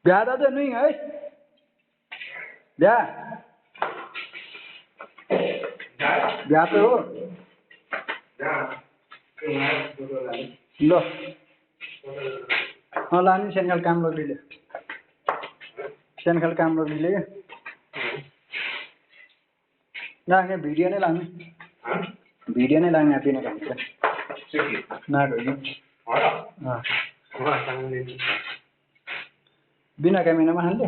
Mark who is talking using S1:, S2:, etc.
S1: बिहा दाजु नुई है बिहा बिहा त हो ल लाने सेनखाल काम लग्नेले सेनखाल काम लग्नेले ना भिडियो नै लाने भिडियो नै लाने बिना काम ना बिना कैमरा में हाल